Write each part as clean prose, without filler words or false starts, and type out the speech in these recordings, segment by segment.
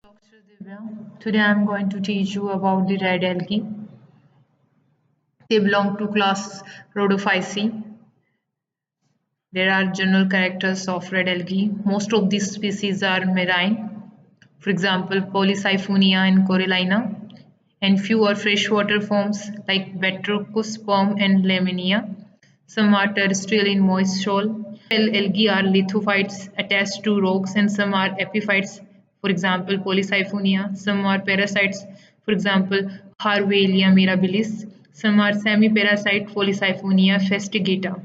Dr. Divya. Today I am going to teach you about the red algae. They belong to class Rhodophyceae. There are general characters of red algae. Most of these species are marine, for example, polysiphonia and corallina, and few are freshwater forms like Batrachosperm and Laminia. Some are terrestrial in moist soil. Algae are lithophytes attached to rocks, and some are epiphytes, for example, polysiphonia. Some are parasites, for example, Harvelia mirabilis. Some are semi-parasite, polysiphonia festigata.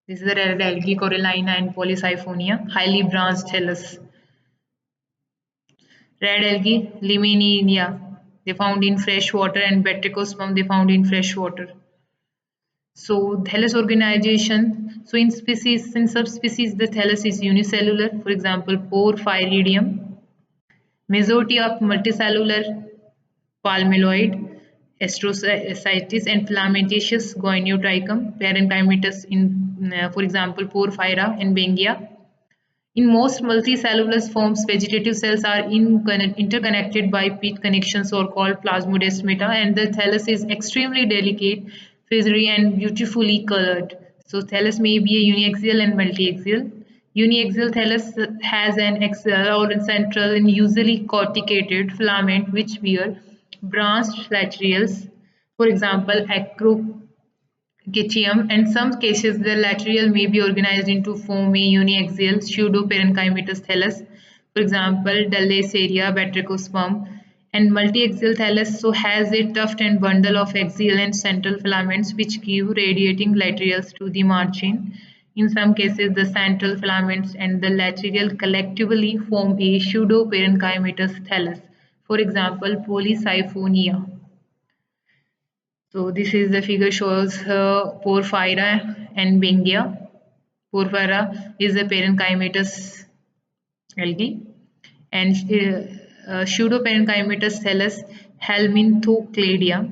This is the red algae, corallina, and polysiphonia, highly branched thallus. Red algae, Limenia, they found in fresh water, and Batrachosperm, they found in fresh water. So thallus organization. So in subspecies, the thallus is unicellular. For example, Porphyridium. Majority of multicellular, palmelloid, astrocytes, and filamentous goniotrichum, parenchymatous in, for example, Porphyra and Bengia. In most multicellular forms, vegetative cells are interconnected by peat connections or called plasmodesmata, and the thallus is extremely delicate, feathery, and beautifully colored. So thallus may be a uniaxial and multiaxial. Uniaxial thallus has an axial or central and usually corticated filament which bear branched laterals. For example, Gitium. In some cases, the lateral may be organized into form a uniaxial pseudoparenchymatous thallus, for example, Dulcaria, Batrachosperm, and multiaxial thallus so has a tuft and bundle of axial and central filaments which give radiating laterals to the margin. In some cases, the central filaments and the lateral collectively form a pseudoparenchymatous thallus, for example, polysiphonia. So this is the figure shows Porphyra and Bengia. Porphyra is a parenchymatous algae and pseudoparenchymatous thallus Helminthocladia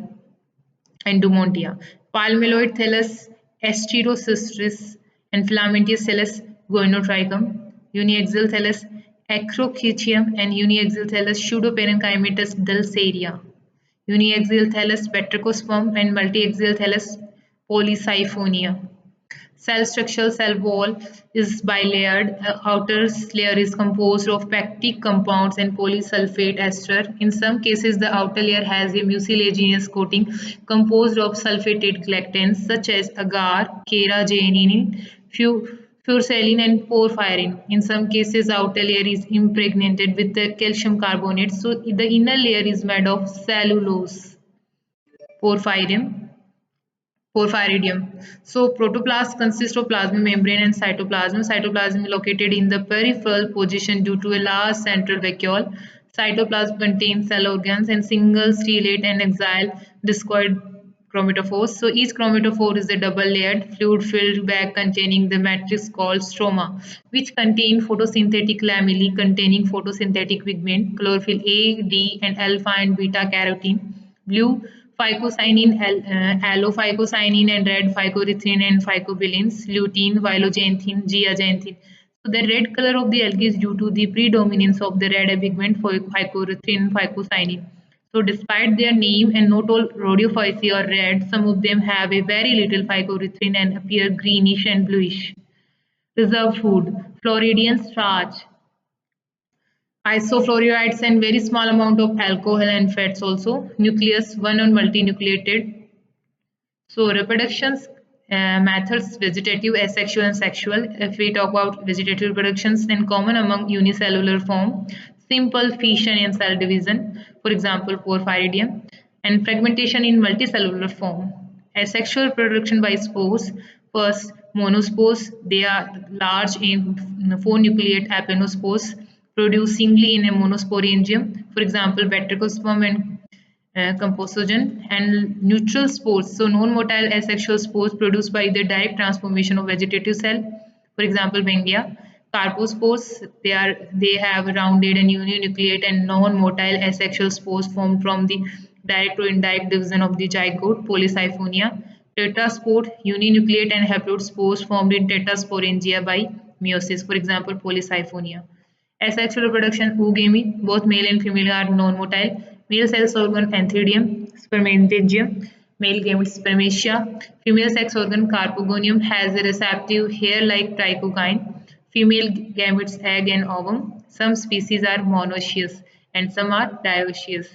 and Dumontia. Palmelloid thallus Asterocystis and filamentous thallus Goinotrichum. Uniaxial thallus Acrocytium and uniaxial thallus Pseudoparenchymatous Dulcaria. Uniaxial thallus Batrachosperm and multiaxial thallus Polysiphonia. Cell structure, cell wall is bilayered. Outer layer is composed of pectic compounds and polysulfate ester. In some cases, the outer layer has a mucilaginous coating composed of sulfated galactans such as agar, carrageenan, furcellin, and porphyrin. In some cases, the outer layer is impregnated with the calcium carbonate, so the inner layer is made of cellulose. Porphyrin. Porphyridium. So protoplast consists of plasma membrane and cytoplasm. Cytoplasm is located in the peripheral position due to a large central vacuole. Cytoplasm contains cell organs and single stellate and axial discoid chromatophores. So each chromatophore is a double-layered fluid-filled bag containing the matrix called stroma, which contain photosynthetic lamellae containing photosynthetic pigment, chlorophyll A, D, and alpha and beta carotene, blue phycocyanin, allophycocyanin, and red phycoerythrin and phycobilins, lutein, phylogenthin, zeaxanthin. So the red color of the algae is due to the predominance of the red pigment for phycoerythrin and phycocyanin. So despite their name and not all rhodophyceae are red, some of them have a very little phycoerythrin and appear greenish and bluish. Reserve food, Floridian starch, isoflavonoids and very small amount of alcohol and fats also. Nucleus, one on multinucleated. So reproduction methods, vegetative, asexual and sexual. If we talk about vegetative reproductions, then common among unicellular form, simple fission and cell division, for example porphyridium, and fragmentation in multicellular form. Asexual reproduction by spores, first monospores, they are large in 4-nucleate apenospores produced singly in a monosporangium, for example batrachosperm and composogen, and neutral spores, so non-motile asexual spores produced by the direct transformation of vegetative cell, for example bengia. Carpospores, they have rounded and uninucleate and non-motile asexual spores formed from the direct or indirect division of the zygote, polysiphonia. Tetraspore, uninucleate and haploid spores formed in tetrasporangia by meiosis, for example polysyphonia. Asexual reproduction, oogamy. Both male and female are non-motile. Male sex organ antheridium, spermatogeum. Male gametes spermatia. Female sex organ carpogonium has a receptive hair-like trichogyne. Female gametes egg and ovum. Some species are monoecious and some are dioecious.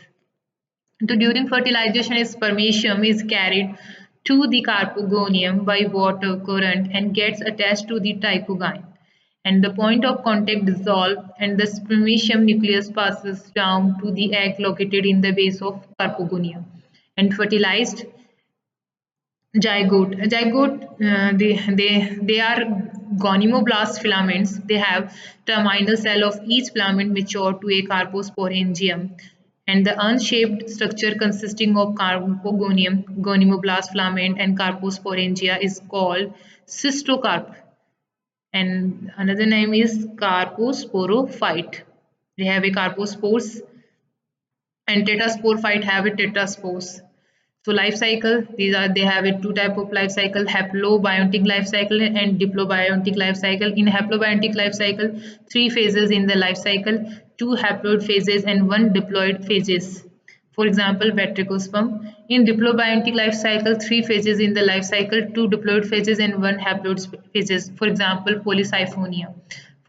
So during fertilization, spermatium is carried to the carpogonium by water current and gets attached to the trichogyne. And the point of contact dissolves and the spermatium nucleus passes down to the egg located in the base of carpogonium. And fertilized zygote, they are gonymoblast filaments. They have terminal cell of each filament mature to a carposporangium, and the unshaped structure consisting of carpogonium, gonymoblast filament and carposporangia is called cystocarp, and another name is carposporophyte. They have a carpospores, and tetrasporophyte have a tetraspores. So life cycle, they have a two type of life cycle: haplobiontic life cycle and diplobiontic life cycle. In haplobiontic life cycle, three phases in the life cycle, two haploid phases and one diploid phases. For example, batrachosperm. In diplobiontic life cycle, three phases in the life cycle, two diploid phases and one haploid phases. For example, polysiphonia.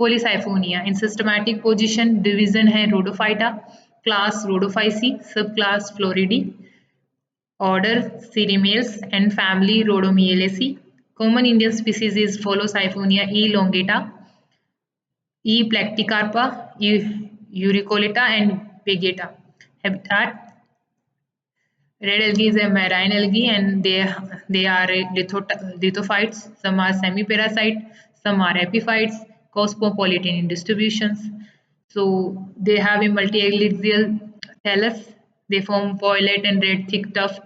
Polysiphonia. In systematic position, division है rhodophyta, class Rhodophyceae, subclass Floridae, order Cerimales, and family Rhodomielaceae. Common Indian species is Folosiphonia elongata, E. plecticarpa, Euricolata, and Pegata. Habitat: red algae is a marine algae and they are lithophytes. Some are semi-parasite, some are epiphytes, cosmopolitan in distributions. So they have a multi-axial thallus. They form violet and red thick tuft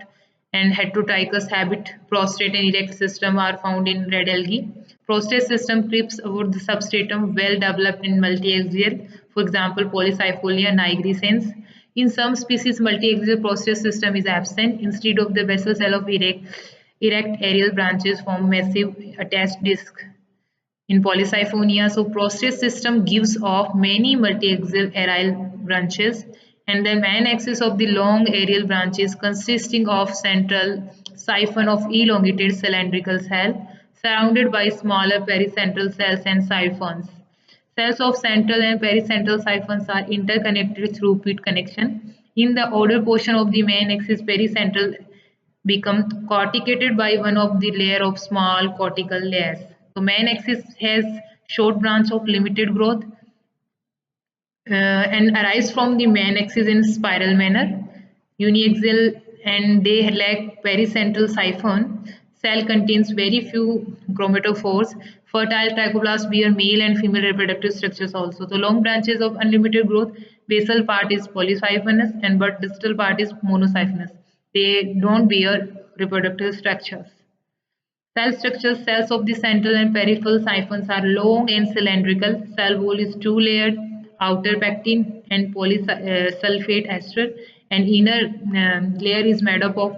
and heterotrichous habit. Prostate and erect system are found in red algae. Prostate system creeps over the substratum, well developed in multi-axial. For example, Polysiphonia nigrescens. In some species, multi-axial prostate system is absent. Instead of the basal cell of erect aerial branches form massive attached disc in polysiphonia. So prostate system gives off many multi-axial aerial branches, and the main axis of the long aerial branches consisting of central siphon of elongated cylindrical cell surrounded by smaller pericentral cells and siphons. Cells of central and pericentral siphons are interconnected through pit connection. In the outer portion of the main axis, pericentral become corticated by one of the layer of small cortical layers. So main axis has short branch of limited growth and arise from the main axis in spiral manner, uniaxial, and they lack pericentral siphon. Cell contains very few chromatophores. Fertile trichoblast bear male and female reproductive structures also. The long branches of unlimited growth, basal part is polysiphonous and but distal part is monosiphonous. They don't bear reproductive structures. Cell structures: cells of the central and peripheral siphons are long and cylindrical. Cell wall is two-layered, outer pectin and polysulfate ester, and inner layer is made up of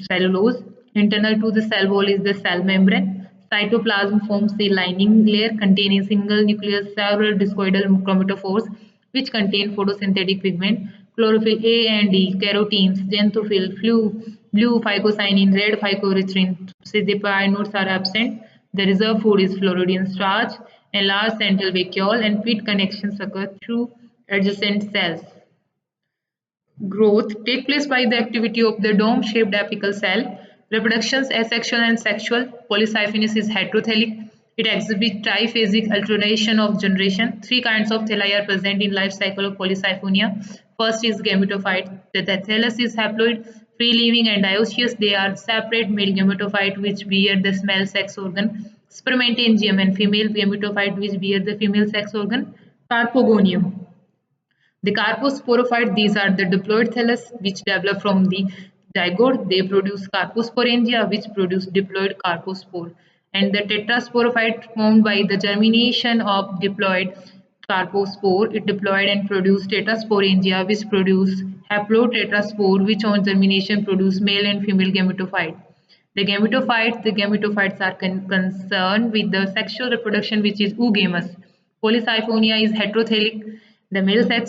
cellulose. Internal to the cell wall is the cell membrane. Cytoplasm forms the lining layer containing single nucleus, several discoidal chromatophores which contain photosynthetic pigment, chlorophyll A and D, carotenes, xanthophyll, blue phycocyanin, red phycoerythrin. So the nodes are absent. The reserve food is Floridian starch, and large central vacuole and pit connections occur through adjacent cells. Growth take place by the activity of the dome-shaped apical cell. Reproduction is asexual and sexual. Polysiphonia is heterothallic. It exhibits triphasic alternation of generation. Three kinds of thalli are present in life cycle of polysiphonia. First is gametophyte. The thallus is haploid, free-living and dioecious. They are separate male gametophyte which bear the male sex organ spermatogeum and female gametophyte which bear the female sex organ carpogonium. The carposporophyte, these are the diploid thallus which develop from the zygote. They produce carposporangia which produce diploid carpospore. And the tetrasporophyte formed by the germination of diploid carpospore, it diploid and produce tetrasporangia which produce haplotetraspore which on germination produce male and female gametophyte. The gametophytes are concerned with the sexual reproduction which is oogamous. Polysiphonia is heterotelic. The male sex